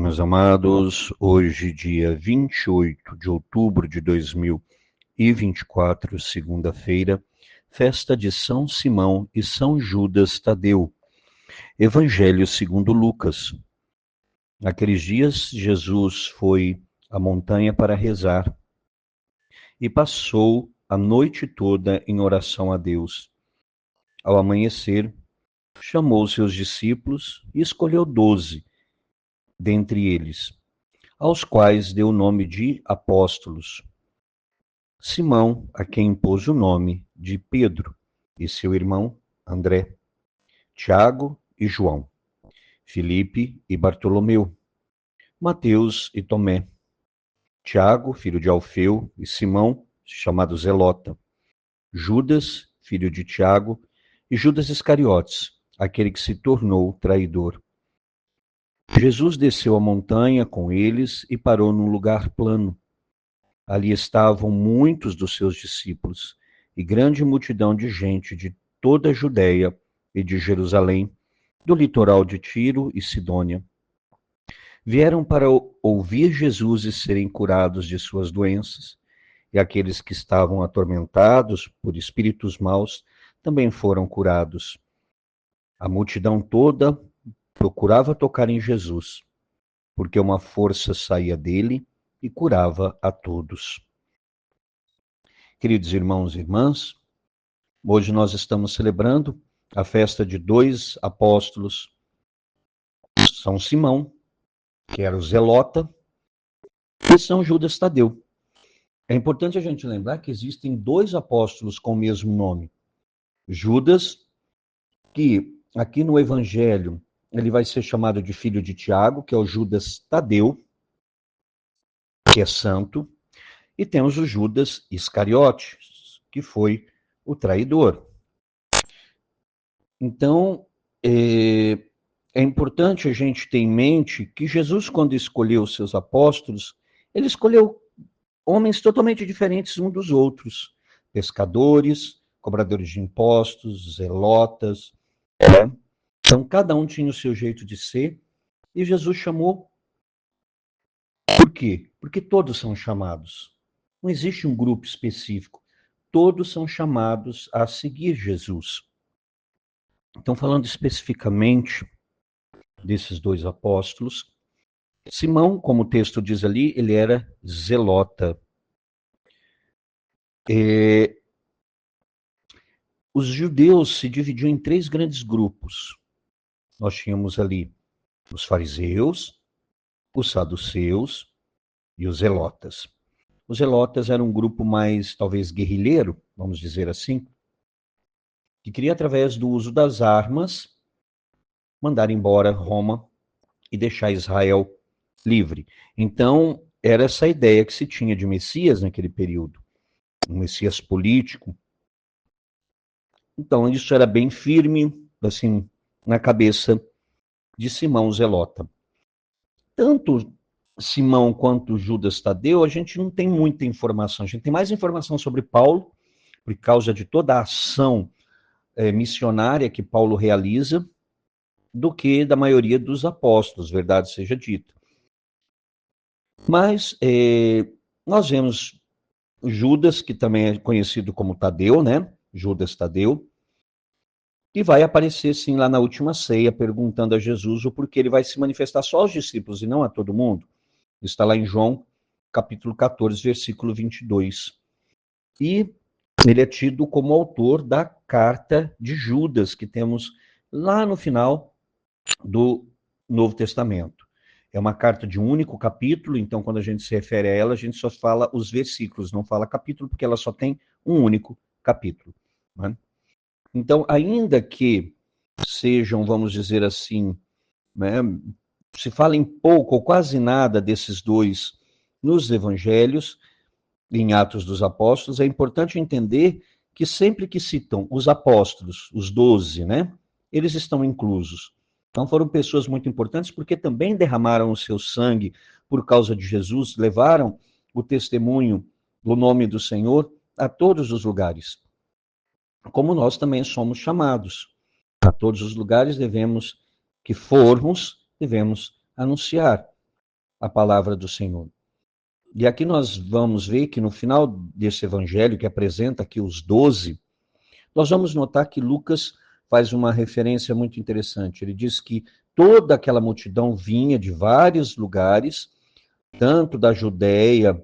meus amados. Hoje, dia 28 de outubro de 2024, segunda-feira, festa de São Simão e São Judas Tadeu. Evangelho segundo Lucas. Naqueles dias, Jesus foi à montanha para rezar e passou a noite toda em oração a Deus. Ao amanhecer, chamou seus discípulos e escolheu 12 dentre eles, aos quais deu o nome de apóstolos. Simão, a quem pôs o nome de Pedro, e seu irmão André, Tiago e João, Filipe e Bartolomeu, Mateus e Tomé, Tiago, filho de Alfeu, e Simão, chamado Zelota, Judas, filho de Tiago, e Judas Iscariotes, aquele que se tornou traidor. Jesus desceu a montanha com eles e parou num lugar plano. Ali estavam muitos dos seus discípulos e grande multidão de gente de toda a Judéia e de Jerusalém, do litoral de Tiro e Sidônia. Vieram para ouvir Jesus e serem curados de suas doenças, e aqueles que estavam atormentados por espíritos maus também foram curados. A multidão toda procurava tocar em Jesus, porque uma força saía dele e curava a todos. Queridos irmãos e irmãs, hoje nós estamos celebrando a festa de 2 apóstolos, São Simão, que era o Zelota, e São Judas Tadeu. É importante a gente lembrar que existem 2 apóstolos com o mesmo nome. Judas, que aqui no Evangelho ele vai ser chamado de filho de Tiago, que é o Judas Tadeu, que é santo, e temos o Judas Iscariotes, que foi o traidor. Então, é importante a gente ter em mente que Jesus, quando escolheu os seus apóstolos, ele escolheu homens totalmente diferentes uns dos outros, pescadores, cobradores de impostos, zelotas, né? Então, cada um tinha o seu jeito de ser, e Jesus chamou. Por quê? Porque todos são chamados. Não existe um grupo específico. Todos são chamados a seguir Jesus. Então, falando especificamente desses 2 apóstolos, Simão, como o texto diz ali, ele era zelota. Os judeus se dividiam em 3 grandes grupos. Nós tínhamos ali os fariseus, os saduceus e os zelotas. Os zelotas eram um grupo mais, talvez, guerrilheiro, vamos dizer assim, que queria, através do uso das armas, mandar embora Roma e deixar Israel livre. Então, era essa ideia que se tinha de Messias naquele período, um Messias político. Então, isso era bem firme, assim, na cabeça de Simão Zelota. Tanto Simão quanto Judas Tadeu, a gente não tem muita informação. A gente tem mais informação sobre Paulo, por causa de toda a ação missionária que Paulo realiza, do que da maioria dos apóstolos, verdade seja dita. Mas nós vemos Judas, que também é conhecido como Tadeu, né? Judas Tadeu, que vai aparecer, sim, lá na última ceia, perguntando a Jesus o porquê ele vai se manifestar só aos discípulos e não a todo mundo. Está lá em João, capítulo 14, versículo 22. E ele é tido como autor da carta de Judas, que temos lá no final do Novo Testamento. É uma carta de um único capítulo, então quando a gente se refere a ela, a gente só fala os versículos, não fala capítulo, porque ela só tem um único capítulo, né? Então, ainda que sejam, vamos dizer assim, né, se fala em pouco ou quase nada desses 2 nos evangelhos, em Atos dos Apóstolos, é importante entender que sempre que citam os apóstolos, os 12, né, eles estão inclusos. Então foram pessoas muito importantes porque também derramaram o seu sangue por causa de Jesus, levaram o testemunho do nome do Senhor a todos os lugares. Como nós também somos chamados. A todos os lugares devemos anunciar. a palavra do Senhor. E aqui nós vamos ver que no final desse evangelho, que apresenta aqui os 12, nós vamos notar que Lucas faz uma referência muito interessante. Ele diz que toda aquela multidão vinha de vários lugares, tanto da Judéia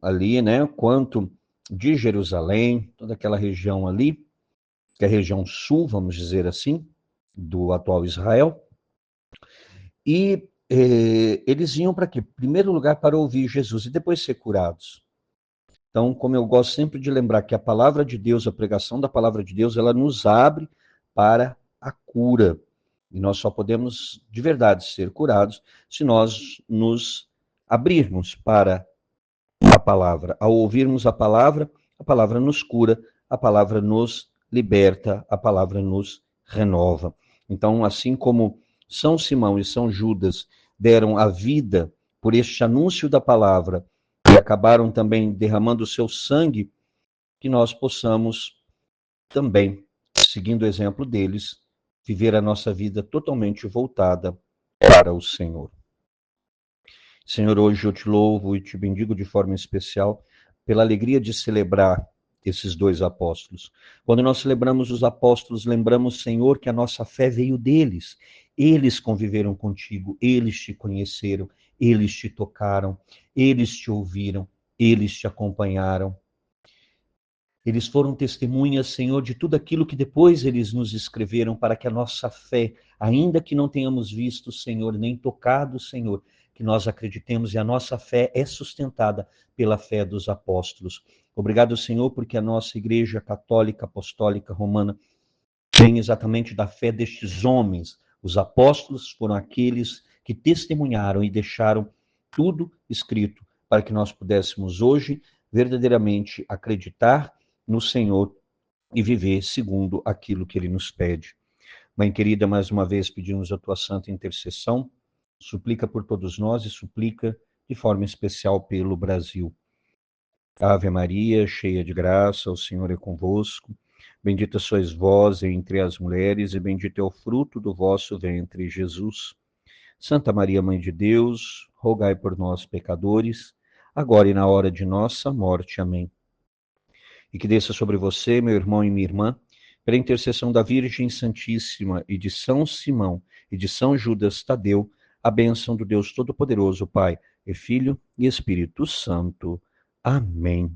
ali, né, quanto de Jerusalém, toda aquela região ali, que é a região sul, vamos dizer assim, do atual Israel. E eles vinham para quê? Em primeiro lugar, para ouvir Jesus e depois ser curados. Então, como eu gosto sempre de lembrar que a palavra de Deus, a pregação da palavra de Deus, ela nos abre para a cura. E nós só podemos, de verdade, ser curados se nós nos abrirmos para a palavra. Ao ouvirmos a palavra nos cura, a palavra nos liberta, a palavra nos renova. Então, assim como São Simão e São Judas deram a vida por este anúncio da palavra e acabaram também derramando o seu sangue, que nós possamos também, seguindo o exemplo deles, viver a nossa vida totalmente voltada para o Senhor. Senhor, hoje eu te louvo e te bendigo de forma especial pela alegria de celebrar esses dois apóstolos. Quando nós celebramos os apóstolos, lembramos, Senhor, que a nossa fé veio deles. Eles conviveram contigo, eles te conheceram, eles te tocaram, eles te ouviram, eles te acompanharam. Eles foram testemunhas, Senhor, de tudo aquilo que depois eles nos escreveram para que a nossa fé, ainda que não tenhamos visto, Senhor, nem tocado, Senhor, que nós acreditemos e a nossa fé é sustentada pela fé dos apóstolos. Obrigado, Senhor, porque a nossa Igreja Católica Apostólica Romana vem exatamente da fé destes homens. Os apóstolos foram aqueles que testemunharam e deixaram tudo escrito para que nós pudéssemos hoje verdadeiramente acreditar no Senhor e viver segundo aquilo que Ele nos pede. Mãe querida, mais uma vez pedimos a tua santa intercessão, suplica por todos nós e suplica de forma especial pelo Brasil. Ave Maria, cheia de graça, o Senhor é convosco. Bendita sois vós entre as mulheres e bendito é o fruto do vosso ventre, Jesus. Santa Maria, Mãe de Deus, rogai por nós, pecadores, agora e na hora de nossa morte. Amém. E que desça sobre você, meu irmão e minha irmã, pela intercessão da Virgem Santíssima e de São Simão e de São Judas Tadeu, a bênção do Deus Todo-Poderoso, Pai, e Filho e Espírito Santo. Amém.